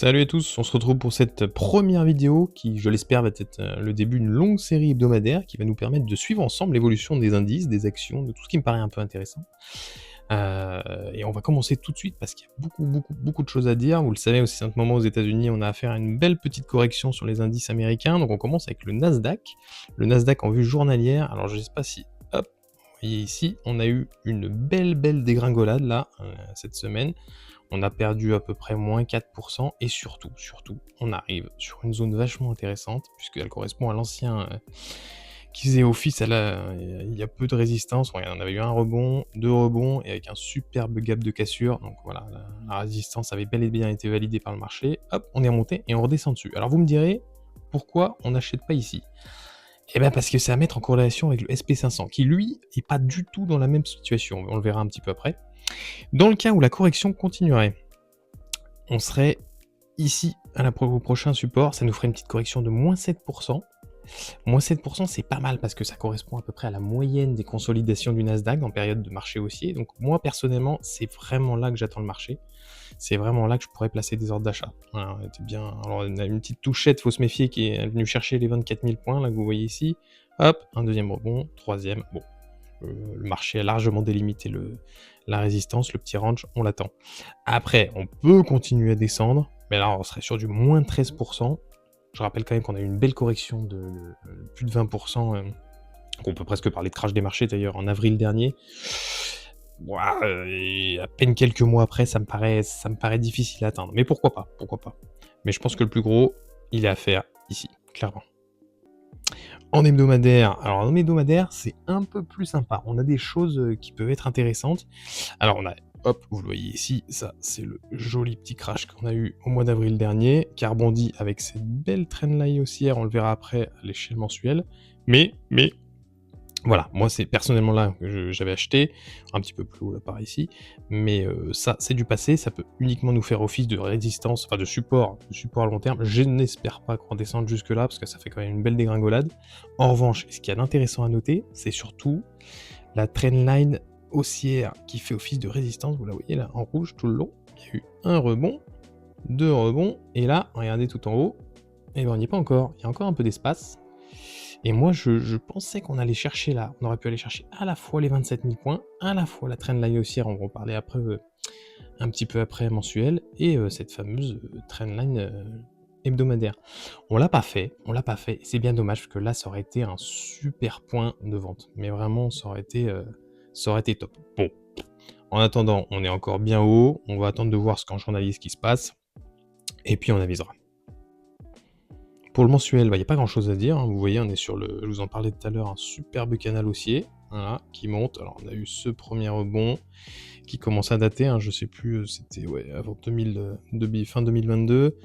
Salut à tous, on se retrouve pour cette première vidéo qui, je l'espère, va être le début d'une longue série hebdomadaire qui va nous permettre de suivre ensemble l'évolution des indices, des actions, de tout ce qui me paraît un peu intéressant. Et on va commencer tout de suite parce qu'il y a beaucoup de choses à dire. Vous le savez, aussi à ce moment aux États-Unis, on a affaire à une belle petite correction sur les indices américains. Donc on commence avec le Nasdaq. Le Nasdaq en vue journalière. Alors je ne sais pas si, hop, vous voyez ici, on a eu une belle dégringolade là, cette semaine. On a perdu à peu près moins 4% et surtout, on arrive sur une zone vachement intéressante puisqu'elle correspond à l'ancien qui faisait office il y a peu de résistance. Regarde, on avait eu un rebond, deux rebonds et avec un superbe gap de cassure. Donc voilà, la résistance avait bel et bien été validée par le marché. Hop, on est remonté et on redescend dessus. Alors vous me direz, pourquoi on n'achète pas ici ? Eh bien parce que c'est à mettre en corrélation avec le SP500 qui lui est pas du tout dans la même situation. On le verra un petit peu après. Dans le cas où la correction continuerait, on serait ici au prochain support, ça nous ferait une petite correction de moins 7%. Moins 7%, c'est pas mal parce que ça correspond à peu près à la moyenne des consolidations du Nasdaq en période de marché haussier. Donc moi personnellement, c'est vraiment là que j'attends le marché. C'est vraiment là que je pourrais placer des ordres d'achat. Voilà, bien. Alors on a une petite touchette, faut se méfier, qui est venue chercher les 24 000 points, là que vous voyez ici. Hop, un deuxième rebond, troisième. Bon, le marché a largement délimité la résistance, le petit range, on l'attend. Après, on peut continuer à descendre, mais là, on serait sur du moins 13%. Je rappelle quand même qu'on a eu une belle correction de plus de 20%. On peut presque parler de crash des marchés, d'ailleurs, en avril dernier. Et à peine quelques mois après, ça me paraît difficile à atteindre. Mais pourquoi pas. Mais je pense que le plus gros, il est à faire ici, clairement. En hebdomadaire, alors en hebdomadaire, c'est un peu plus sympa. On a des choses qui peuvent être intéressantes. Alors on a, hop, vous le voyez ici, ça c'est le joli petit crash qu'on a eu au mois d'avril dernier, qui a rebondi avec cette belle trendline haussière, on le verra après à l'échelle mensuelle. Mais voilà, moi c'est personnellement là que j'avais acheté, un petit peu plus haut là par ici, mais ça c'est du passé, ça peut uniquement nous faire office de résistance, enfin de support à long terme. Je n'espère pas qu'on descende jusque là, parce que ça fait quand même une belle dégringolade. En revanche, ce qu'il y a d'intéressant à noter, c'est surtout la trendline haussière qui fait office de résistance, vous la voyez là en rouge tout le long. Il y a eu un rebond, deux rebonds, et là, regardez tout en haut, et ben on n'y est pas encore, il y a encore un peu d'espace. Et moi, je pensais qu'on allait chercher là, on aurait pu aller chercher à la fois les 27 000 points, à la fois la trendline haussière, on va en parler après, un petit peu après mensuelle, et cette fameuse trendline hebdomadaire. On l'a pas fait, c'est bien dommage, parce que là, ça aurait été un super point de vente. Mais vraiment, ça aurait été top. Bon, en attendant, on est encore bien haut, on va attendre de voir ce qu'en journaliste qui se passe, et puis on avisera. Pour le mensuel, il n'y a pas grand chose à dire, hein. Vous voyez, on est sur je vous en parlais tout à l'heure, un superbe canal haussier, voilà, qui monte. Alors on a eu ce premier rebond qui commence à dater, hein, je sais plus, c'était avant fin 2022.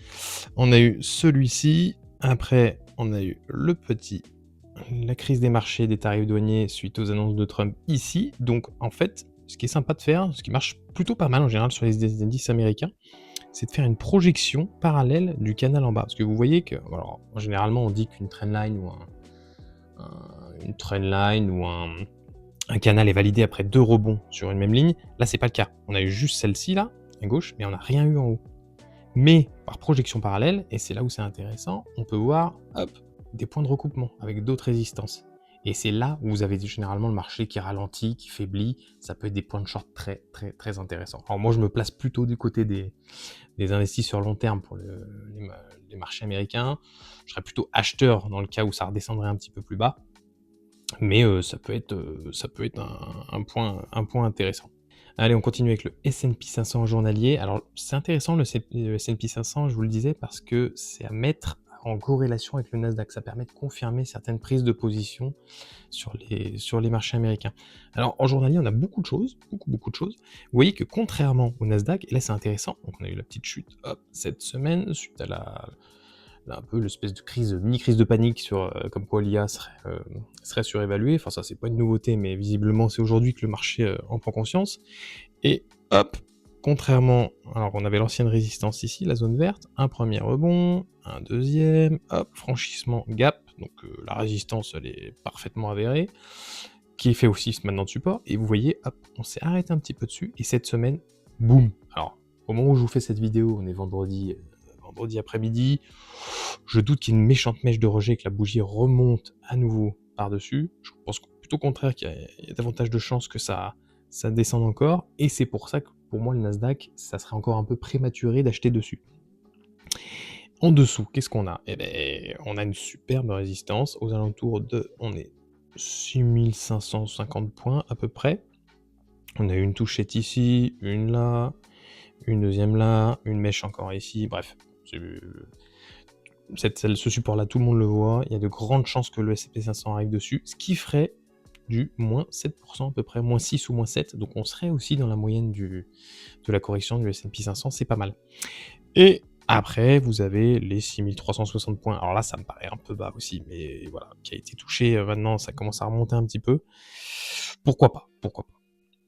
On a eu celui-ci, après on a eu la crise des marchés, des tarifs douaniers suite aux annonces de Trump ici. Donc en fait, ce qui est sympa de faire, ce qui marche plutôt pas mal en général sur les indices américains, c'est de faire une projection parallèle du canal en bas. Parce que vous voyez que, alors, généralement, on dit qu'une trendline ou un canal est validé après deux rebonds sur une même ligne. Là, c'est pas le cas. On a eu juste celle-ci, là, à gauche, mais on n'a rien eu en haut. Mais, par projection parallèle, et c'est là où c'est intéressant, on peut voir, hop, des points de recoupement avec d'autres résistances. Et c'est là où vous avez généralement le marché qui ralentit, qui faiblit. Ça peut être des points de short très intéressants. Alors moi, je me place plutôt du côté des investisseurs long terme pour les marchés américains. Je serais plutôt acheteur dans le cas où ça redescendrait un petit peu plus bas. Mais ça peut être un point intéressant. Allez, on continue avec le S&P 500 journalier. Alors, c'est intéressant le S&P 500, je vous le disais, parce que c'est à mettre en corrélation avec le Nasdaq. Ça permet de confirmer certaines prises de position sur les marchés américains. Alors, en journalier, on a beaucoup de choses. Vous voyez que contrairement au Nasdaq, et là c'est intéressant, donc on a eu la petite chute cette semaine, suite à un peu l'espèce de mini-crise de panique sur comme quoi l'IA serait surévaluée. Enfin, ça, c'est pas une nouveauté, mais visiblement, c'est aujourd'hui que le marché en prend conscience. Et hop, contrairement, alors on avait l'ancienne résistance ici, la zone verte, un premier rebond, un deuxième, hop, franchissement gap, donc la résistance, elle est parfaitement avérée, qui fait aussi maintenant de support, et vous voyez, hop, on s'est arrêté un petit peu dessus, et cette semaine, boum. Alors, au moment où je vous fais cette vidéo, on est vendredi vendredi après-midi. Je doute qu'il y ait une méchante mèche de rejet et que la bougie remonte à nouveau par-dessus. Je pense plutôt au contraire qu'il y a davantage de chances que ça descende encore. Et c'est pour ça que pour moi, le Nasdaq, ça serait encore un peu prématuré d'acheter dessus. En dessous, qu'est-ce qu'on a? Eh ben, on a une superbe résistance aux alentours de, on est 6550 points à peu près. On a une touchette ici, une là, une deuxième là, une mèche encore ici, bref. Ce support-là, tout le monde le voit. Il y a de grandes chances que le S&P 500 arrive dessus, ce qui ferait du moins 7% à peu près, moins 6 ou moins 7. Donc on serait aussi dans la moyenne de la correction du S&P 500, c'est pas mal. Et après, vous avez les 6360 points. Alors là, ça me paraît un peu bas aussi, mais voilà, qui a été touché maintenant, ça commence à remonter un petit peu. Pourquoi pas?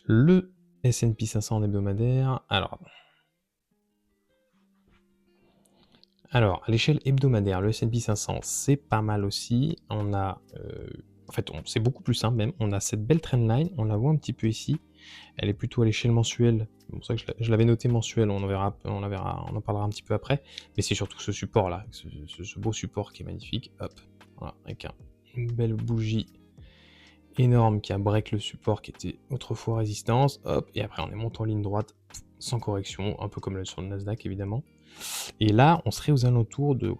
Le S&P 500 en hebdomadaire, alors à l'échelle hebdomadaire, le S&P 500, c'est pas mal aussi. On a, en fait, c'est beaucoup plus simple même. On a cette belle trendline, on la voit un petit peu ici. Elle est plutôt à l'échelle mensuelle. C'est pour ça que je l'avais noté mensuel, on en parlera un petit peu après. Mais c'est surtout ce support-là, ce beau support qui est magnifique. Hop, voilà, avec une belle bougie énorme qui a break le support qui était autrefois résistance. Hop, et après on est monté en ligne droite sans correction, un peu comme sur le Nasdaq évidemment. Et là, on serait aux alentours de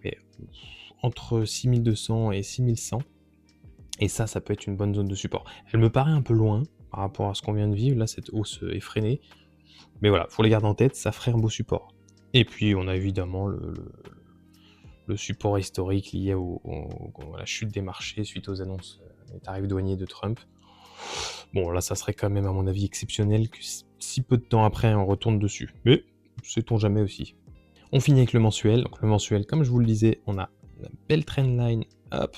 entre 6200 et 6100. Et ça peut être une bonne zone de support. Elle me paraît un peu loin par rapport à ce qu'on vient de vivre. Là, cette hausse est freinée. Mais voilà, faut les garder en tête, ça ferait un beau support. Et puis, on a évidemment le support historique lié à la chute des marchés suite aux annonces des tarifs douaniers de Trump. Bon, là, ça serait quand même, à mon avis, exceptionnel que si peu de temps après, on retourne dessus. Mais, sait-on jamais aussi. On finit avec le mensuel. Donc, le mensuel, comme je vous le disais, on a la belle trendline, hop,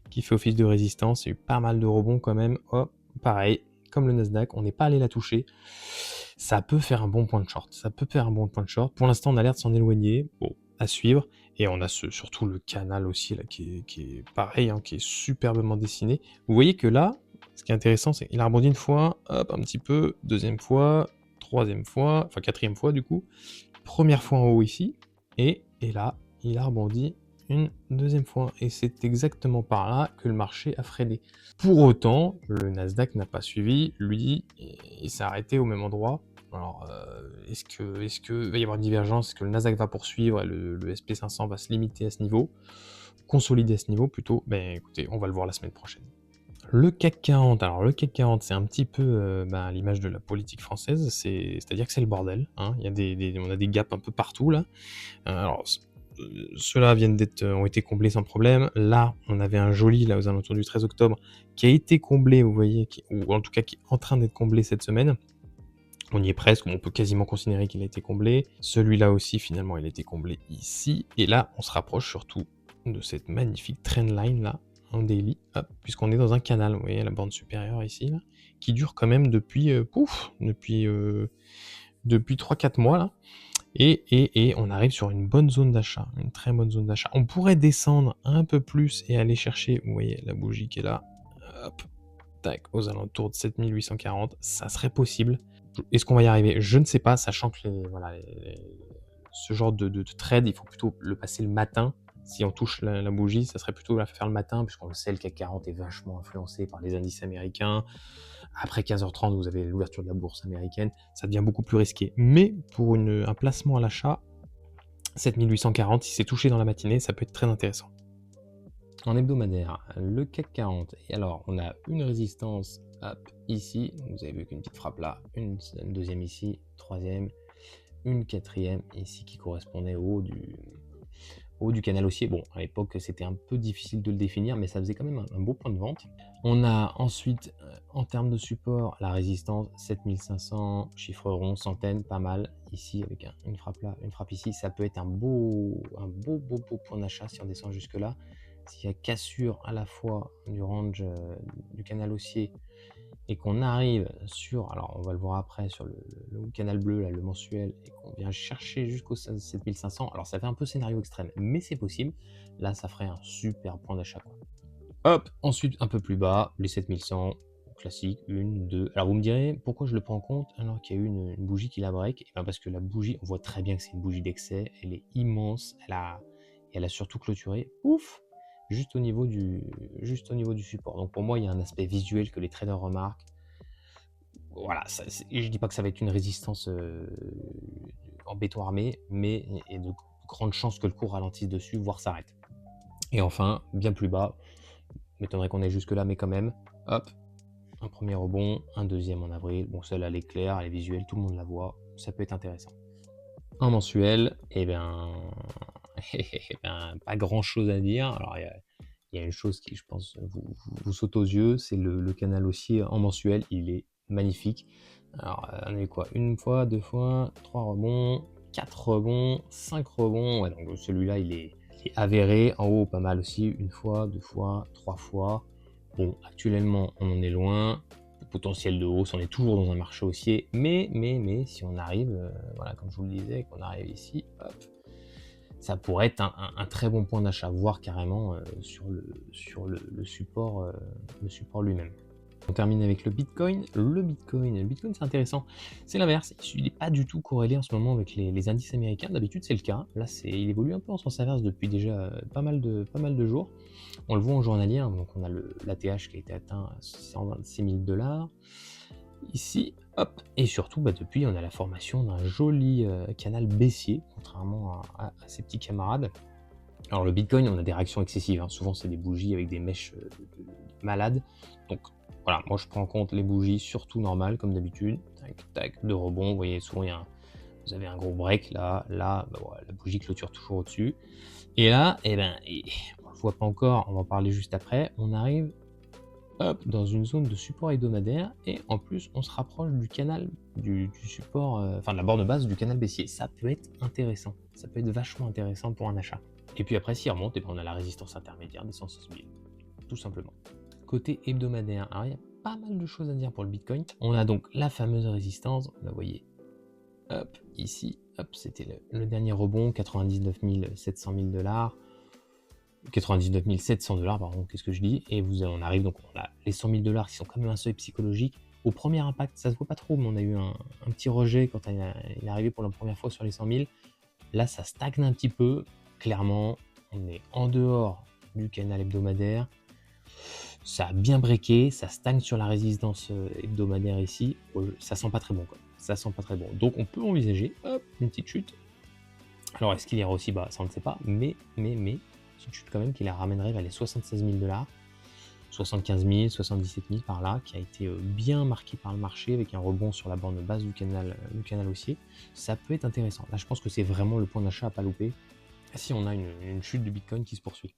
qui fait office de résistance. Il y a eu pas mal de rebonds quand même. Hop, pareil, comme le Nasdaq, on n'est pas allé la toucher. Ça peut faire un bon point de short. Pour l'instant, on a l'air de s'en éloigner. Bon, à suivre. Et on a surtout le canal aussi, là, qui est pareil, hein, qui est superbement dessiné. Vous voyez que là, ce qui est intéressant, c'est qu'il a rebondi une fois, hop, un petit peu, deuxième fois, troisième fois, enfin quatrième fois du coup. Première fois en haut ici, et là, il a rebondi une deuxième fois. Et c'est exactement par là que le marché a freiné. Pour autant, le Nasdaq n'a pas suivi, lui, il s'est arrêté au même endroit. Alors, est-ce que va y avoir une divergence? Est-ce que le Nasdaq va poursuivre et le SP500 va se limiter à ce niveau? Consolider à ce niveau plutôt? Ben écoutez, on va le voir la semaine prochaine. Le CAC 40, alors le CAC 40, c'est un petit peu à l'image de la politique française, c'est-à-dire que c'est le bordel, hein. Il y a on a des gaps un peu partout là. Alors, ceux-là ont été comblés sans problème. Là, on avait un joli, là, aux alentours du 13 octobre, qui a été comblé, vous voyez, ou en tout cas qui est en train d'être comblé cette semaine. On y est presque, on peut quasiment considérer qu'il a été comblé. Celui-là aussi, finalement, il a été comblé ici. Et là, on se rapproche surtout de cette magnifique trendline là, en daily, puisqu'on est dans un canal, vous voyez, la bande supérieure ici, là, qui dure quand même depuis 3-4 mois là. Et on arrive sur une bonne zone d'achat, une très bonne zone d'achat. On pourrait descendre un peu plus et aller chercher, vous voyez, la bougie qui est là, hop, tac, aux alentours de 7840, ça serait possible. Est-ce qu'on va y arriver? Je ne sais pas, sachant que ce genre de trade, il faut plutôt le passer le matin. Si on touche la bougie, ça serait plutôt la faire le matin, puisqu'on le sait, le CAC 40 est vachement influencé par les indices américains. Après 15h30, vous avez l'ouverture de la bourse américaine, ça devient beaucoup plus risqué. Mais pour un placement à l'achat, 7840, si c'est touché dans la matinée, ça peut être très intéressant. En hebdomadaire, le CAC 40, et alors on a une résistance ici, vous avez vu qu'une petite frappe là, une deuxième ici, troisième, une quatrième ici qui correspondait au haut du canal haussier. Bon, à l'époque, c'était un peu difficile de le définir, mais ça faisait quand même un beau point de vente. On a ensuite, en termes de support, la résistance 7500, chiffre rond, centaines, pas mal. Ici, avec une frappe là, une frappe ici, ça peut être un beau point d'achat si on descend jusque là. S'il y a cassure à la fois du range du canal haussier et qu'on arrive sur, alors on va le voir après, sur le canal bleu, là, le mensuel, et qu'on vient chercher jusqu'au 7500, alors ça fait un peu scénario extrême, mais c'est possible. Là, ça ferait un super point d'achat, quoi. Hop, ensuite, un peu plus bas, les 7100, classique, 1, 2. Alors vous me direz, pourquoi je le prends en compte alors qu'il y a eu une bougie qui la break? Eh ben parce que la bougie, on voit très bien que c'est une bougie d'excès, elle est immense, elle a surtout clôturé, ouf, juste au niveau du support. Donc pour moi, il y a un aspect visuel que les traders remarquent. Voilà, je dis pas que ça va être une résistance en béton armé, mais il y a de grandes chances que le cours ralentisse dessus, voire s'arrête. Et enfin, bien plus bas, m'étonnerait qu'on ait jusque là, mais quand même, hop, un premier rebond, un deuxième en avril. Bon, celle-là, elle est claire, elle est visuelle, tout le monde la voit, ça peut être intéressant. En mensuel, eh bien, pas grand-chose à dire. Alors, il y a une chose qui, je pense, vous saute aux yeux, c'est le canal haussier en mensuel, il est magnifique. Alors, on a eu quoi? Une fois, 2 fois, 3 rebonds, 4 rebonds, 5 rebonds. Ouais, donc celui-là, il est avéré. En haut, pas mal aussi. 1 fois, 2 fois, 3 fois. Bon, actuellement, on en est loin. Le potentiel de hausse, on est toujours dans un marché haussier. Mais, si on arrive, voilà, comme je vous le disais, qu'on arrive ici, hop, ça pourrait être un très bon point d'achat, voire carrément sur le support lui-même. On termine avec le Bitcoin. Le Bitcoin, c'est intéressant. C'est l'inverse. Il n'est pas du tout corrélé en ce moment avec les indices américains. D'habitude, c'est le cas. Là, il évolue un peu en sens inverse depuis déjà pas mal de jours. On le voit en journalier. Donc, on a l'ATH qui a été atteint à 126 000 $. Ici, hop. Et surtout, depuis, on a la formation d'un joli canal baissier, contrairement à ses petits camarades. Alors, le Bitcoin, on a des réactions excessives. Hein. Souvent, c'est des bougies avec des mèches de malades. Donc, voilà, moi je prends en compte les bougies surtout normales comme d'habitude, tac tac, de rebond, vous voyez souvent vous avez un gros break là, voilà, la bougie clôture toujours au-dessus. Et là, on le voit pas encore, on va en parler juste après, on arrive hop, dans une zone de support hebdomadaire et en plus on se rapproche du canal, du support, enfin de la borne basse du canal baissier. Ça peut être intéressant, ça peut être vachement intéressant pour un achat. Et puis après s'il remonte, on a la résistance intermédiaire des 116 000, tout simplement. Côté hebdomadaire, alors il y a pas mal de choses à dire pour le Bitcoin. On a donc la fameuse résistance, vous la voyez, hop, ici, hop, c'était le dernier rebond, 99 700 000 $, 99 700 $, pardon, qu'est-ce que je dis, et on arrive donc, on a les 100 000 $ qui sont quand même un seuil psychologique. Au premier impact, ça se voit pas trop, mais on a eu un petit rejet quand il est arrivé pour la première fois sur les 100 000. Là, ça stagne un petit peu, clairement, on est en dehors du canal hebdomadaire. Ça a bien breaké, ça stagne sur la résistance hebdomadaire ici. Ça sent pas très bon, quoi. Ça sent pas très bon. Donc on peut envisager, hop, une petite chute. Alors est-ce qu'il ira aussi bas? Ça on ne sait pas, mais une chute quand même qui la ramènerait vers les 76 000 $, 75 000, 77 000 par là, qui a été bien marqué par le marché avec un rebond sur la borne basse du canal haussier. Ça peut être intéressant. Là je pense que c'est vraiment le point d'achat à pas louper. Si on a une chute du Bitcoin qui se poursuit.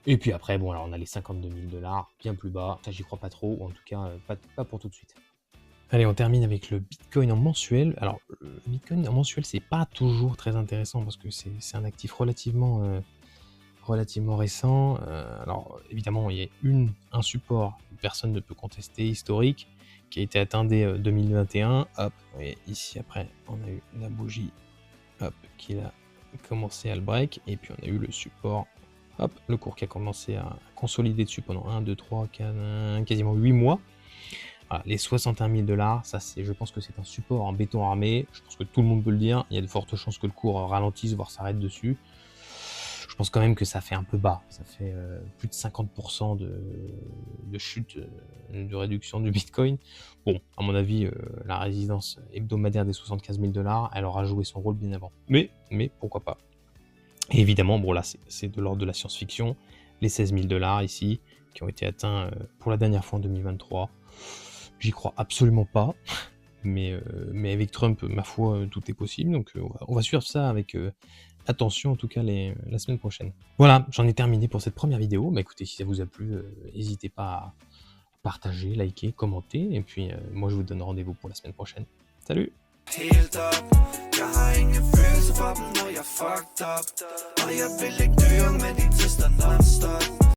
Et puis après, bon, alors on a les 52 000 $, bien plus bas. Ça, j'y crois pas trop, ou en tout cas, pas pour tout de suite. Allez, on termine avec le Bitcoin en mensuel. Alors, le Bitcoin en mensuel, c'est pas toujours très intéressant parce que c'est un actif relativement récent. Alors, évidemment, il y a un support que personne ne peut contester, historique, qui a été atteint dès 2021. Hop, vous voyez, ici, après, on a eu la bougie, hop, qui a commencé à le break, et puis on a eu le support, hop, le cours qui a commencé à consolider dessus pendant 1, 2, 3, 4, quasiment 8 mois. Voilà, les 61 000 $, ça je pense que c'est un support en béton armé, je pense que tout le monde peut le dire, il y a de fortes chances que le cours ralentisse, voire s'arrête dessus. Je pense quand même que ça fait un peu bas, ça fait plus de 50% de chute, de réduction du Bitcoin. Bon, à mon avis, la résistance hebdomadaire des 75 000 $, elle aura joué son rôle bien avant. Mais pourquoi pas. Et évidemment, bon là, c'est de l'ordre de la science-fiction. Les 16 000 $ ici, qui ont été atteints pour la dernière fois en 2023. J'y crois absolument pas. Mais avec Trump, ma foi, tout est possible. Donc on va suivre ça avec attention, en tout cas la semaine prochaine. Voilà, j'en ai terminé pour cette première vidéo. Bah écoutez, si ça vous a plu, n'hésitez pas à partager, liker, commenter. Et puis moi, je vous donne rendez-vous pour la semaine prochaine. Salut! Helt op Jeg har ingen følelse for dem, når jeg fucked up Og jeg vil ikke døre, men de tester non-stop